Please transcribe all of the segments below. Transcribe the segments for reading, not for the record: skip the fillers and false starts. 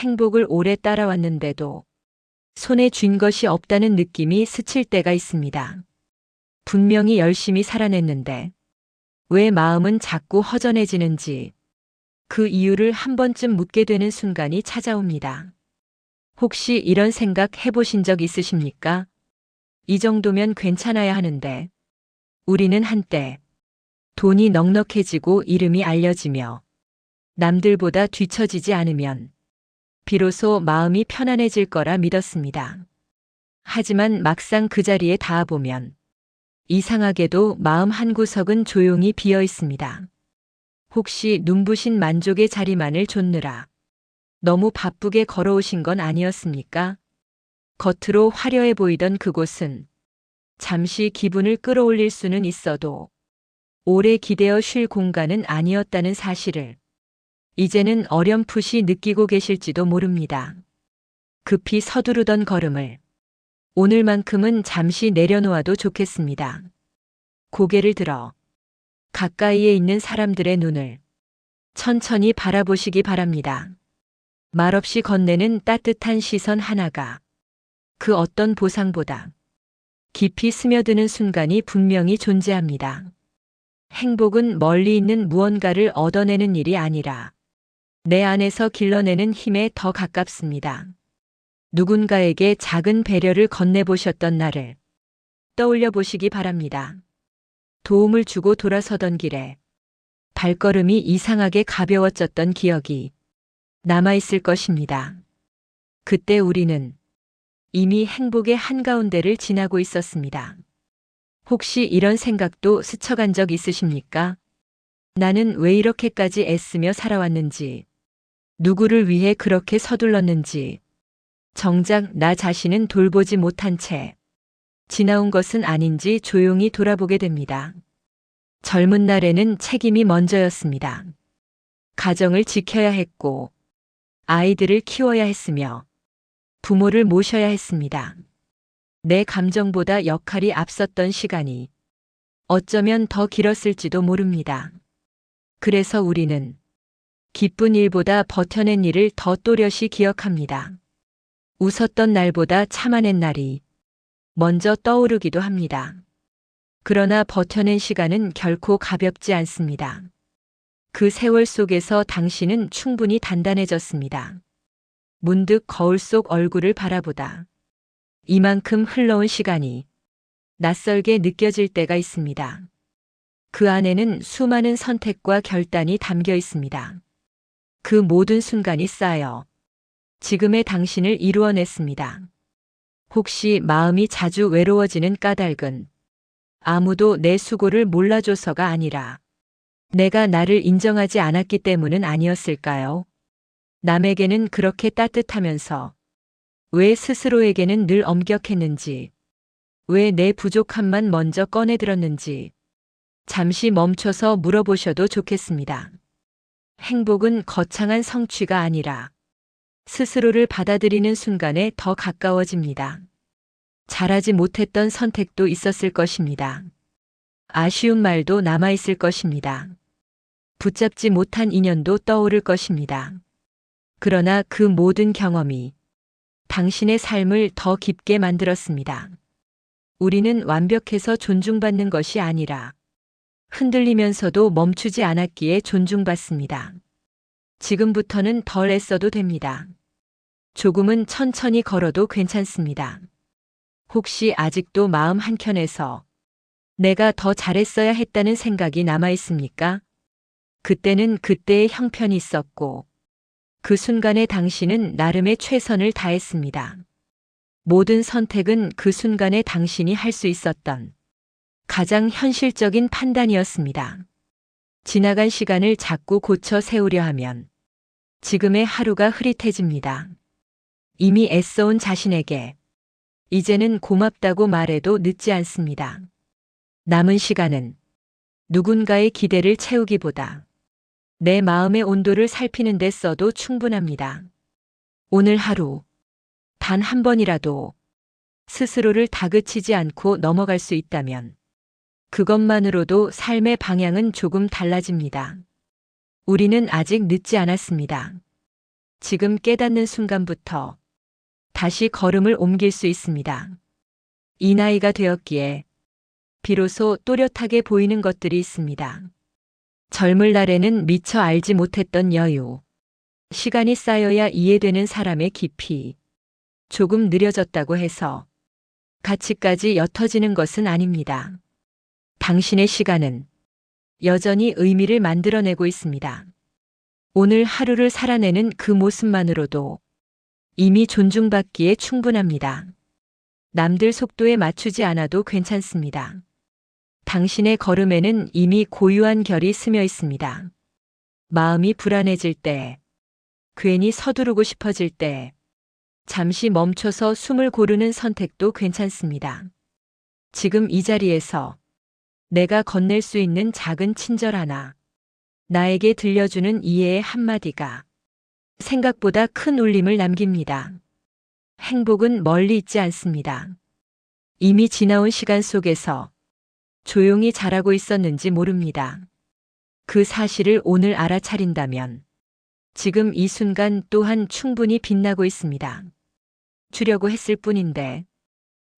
행복을 오래 따라왔는데도 손에 쥔 것이 없다는 느낌이 스칠 때가 있습니다. 분명히 열심히 살아냈는데 왜 마음은 자꾸 허전해지는지 그 이유를 한 번쯤 묻게 되는 순간이 찾아옵니다. 혹시 이런 생각 해보신 적 있으십니까? 이 정도면 괜찮아야 하는데 우리는 한때 돈이 넉넉해지고 이름이 알려지며 남들보다 뒤처지지 않으면 비로소 마음이 편안해질 거라 믿었습니다. 하지만 막상 그 자리에 닿아보면 이상하게도 마음 한구석은 조용히 비어 있습니다. 혹시 눈부신 만족의 자리만을 좇느라 너무 바쁘게 걸어오신 건 아니었습니까? 겉으로 화려해 보이던 그곳은 잠시 기분을 끌어올릴 수는 있어도 오래 기대어 쉴 공간은 아니었다는 사실을 이제는 어렴풋이 느끼고 계실지도 모릅니다. 급히 서두르던 걸음을 오늘만큼은 잠시 내려놓아도 좋겠습니다. 고개를 들어 가까이에 있는 사람들의 눈을 천천히 바라보시기 바랍니다. 말없이 건네는 따뜻한 시선 하나가 그 어떤 보상보다 깊이 스며드는 순간이 분명히 존재합니다. 행복은 멀리 있는 무언가를 얻어내는 일이 아니라 내 안에서 길러내는 힘에 더 가깝습니다. 누군가에게 작은 배려를 건네보셨던 날을 떠올려 보시기 바랍니다. 도움을 주고 돌아서던 길에 발걸음이 이상하게 가벼워졌던 기억이 남아있을 것입니다. 그때 우리는 이미 행복의 한가운데를 지나고 있었습니다. 혹시 이런 생각도 스쳐간 적 있으십니까? 나는 왜 이렇게까지 애쓰며 살아왔는지, 누구를 위해 그렇게 서둘렀는지, 정작 나 자신은 돌보지 못한 채 지나온 것은 아닌지 조용히 돌아보게 됩니다. 젊은 날에는 책임이 먼저였습니다. 가정을 지켜야 했고, 아이들을 키워야 했으며, 부모를 모셔야 했습니다. 내 감정보다 역할이 앞섰던 시간이 어쩌면 더 길었을지도 모릅니다. 그래서 우리는 기쁜 일보다 버텨낸 일을 더 또렷이 기억합니다. 웃었던 날보다 참아낸 날이 먼저 떠오르기도 합니다. 그러나 버텨낸 시간은 결코 가볍지 않습니다. 그 세월 속에서 당신은 충분히 단단해졌습니다. 문득 거울 속 얼굴을 바라보다 이만큼 흘러온 시간이 낯설게 느껴질 때가 있습니다. 그 안에는 수많은 선택과 결단이 담겨 있습니다. 그 모든 순간이 쌓여 지금의 당신을 이루어냈습니다. 혹시 마음이 자주 외로워지는 까닭은 아무도 내 수고를 몰라줘서가 아니라 내가 나를 인정하지 않았기 때문은 아니었을까요? 남에게는 그렇게 따뜻하면서 왜 스스로에게는 늘 엄격했는지, 왜 내 부족함만 먼저 꺼내들었는지 잠시 멈춰서 물어보셔도 좋겠습니다. 행복은 거창한 성취가 아니라 스스로를 받아들이는 순간에 더 가까워집니다. 잘하지 못했던 선택도 있었을 것입니다. 아쉬운 말도 남아있을 것입니다. 붙잡지 못한 인연도 떠오를 것입니다. 그러나 그 모든 경험이 당신의 삶을 더 깊게 만들었습니다. 우리는 완벽해서 존중받는 것이 아니라 흔들리면서도 멈추지 않았기에 존중받습니다. 지금부터는 덜 애써도 됩니다. 조금은 천천히 걸어도 괜찮습니다. 혹시 아직도 마음 한켠에서 내가 더 잘했어야 했다는 생각이 남아 있습니까? 그때는 그때의 형편이 있었고 그 순간에 당신은 나름의 최선을 다했습니다. 모든 선택은 그 순간에 당신이 할 수 있었던 가장 현실적인 판단이었습니다. 지나간 시간을 자꾸 고쳐 세우려 하면 지금의 하루가 흐릿해집니다. 이미 애써온 자신에게 이제는 고맙다고 말해도 늦지 않습니다. 남은 시간은 누군가의 기대를 채우기보다 내 마음의 온도를 살피는 데 써도 충분합니다. 오늘 하루 단 한 번이라도 스스로를 다그치지 않고 넘어갈 수 있다면 그것만으로도 삶의 방향은 조금 달라집니다. 우리는 아직 늦지 않았습니다. 지금 깨닫는 순간부터 다시 걸음을 옮길 수 있습니다. 이 나이가 되었기에 비로소 또렷하게 보이는 것들이 있습니다. 젊을 날에는 미처 알지 못했던 여유, 시간이 쌓여야 이해되는 사람의 깊이, 조금 느려졌다고 해서 가치까지 옅어지는 것은 아닙니다. 당신의 시간은 여전히 의미를 만들어내고 있습니다. 오늘 하루를 살아내는 그 모습만으로도 이미 존중받기에 충분합니다. 남들 속도에 맞추지 않아도 괜찮습니다. 당신의 걸음에는 이미 고유한 결이 스며 있습니다. 마음이 불안해질 때, 괜히 서두르고 싶어질 때, 잠시 멈춰서 숨을 고르는 선택도 괜찮습니다. 지금 이 자리에서 내가 건넬 수 있는 작은 친절 하나, 나에게 들려주는 이해의 한마디가 생각보다 큰 울림을 남깁니다. 행복은 멀리 있지 않습니다. 이미 지나온 시간 속에서 조용히 자라고 있었는지 모릅니다. 그 사실을 오늘 알아차린다면 지금 이 순간 또한 충분히 빛나고 있습니다. 주려고 했을 뿐인데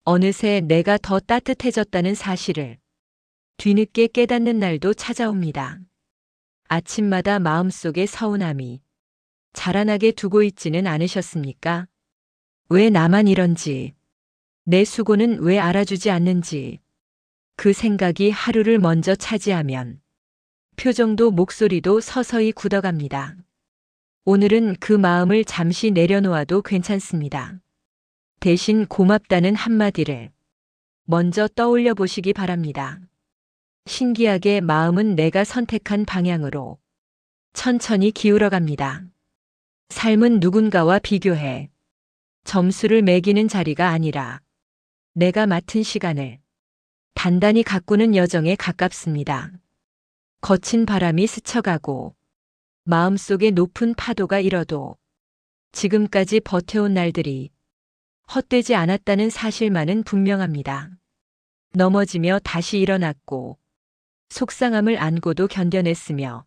어느새 내가 더 따뜻해졌다는 사실을 뒤늦게 깨닫는 날도 찾아옵니다. 아침마다 마음속에 서운함이 자라나게 두고 있지는 않으셨습니까? 왜 나만 이런지, 내 수고는 왜 알아주지 않는지, 그 생각이 하루를 먼저 차지하면 표정도 목소리도 서서히 굳어갑니다. 오늘은 그 마음을 잠시 내려놓아도 괜찮습니다. 대신 고맙다는 한마디를 먼저 떠올려 보시기 바랍니다. 신기하게 마음은 내가 선택한 방향으로 천천히 기울어 갑니다. 삶은 누군가와 비교해 점수를 매기는 자리가 아니라 내가 맡은 시간을 단단히 가꾸는 여정에 가깝습니다. 거친 바람이 스쳐가고 마음속에 높은 파도가 일어도 지금까지 버텨온 날들이 헛되지 않았다는 사실만은 분명합니다. 넘어지며 다시 일어났고 속상함을 안고도 견뎌냈으며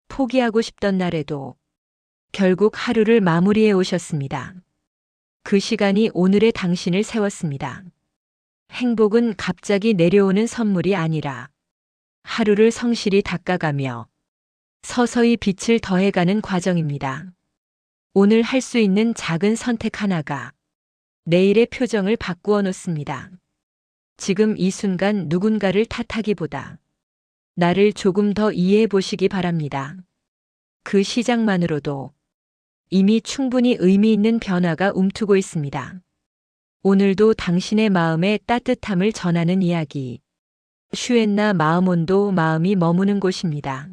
포기하고 싶던 날에도 결국 하루를 마무리해 오셨습니다. 그 시간이 오늘의 당신을 세웠습니다. 행복은 갑자기 내려오는 선물이 아니라 하루를 성실히 닦아가며 서서히 빛을 더해가는 과정입니다. 오늘 할 수 있는 작은 선택 하나가 내일의 표정을 바꾸어 놓습니다. 지금 이 순간 누군가를 탓하기보다 나를 조금 더 이해해 보시기 바랍니다. 그 시작만으로도 이미 충분히 의미 있는 변화가 움트고 있습니다. 오늘도 당신의 마음에 따뜻함을 전하는 이야기. 슈엔나 마음온도 마음이 머무는 곳입니다.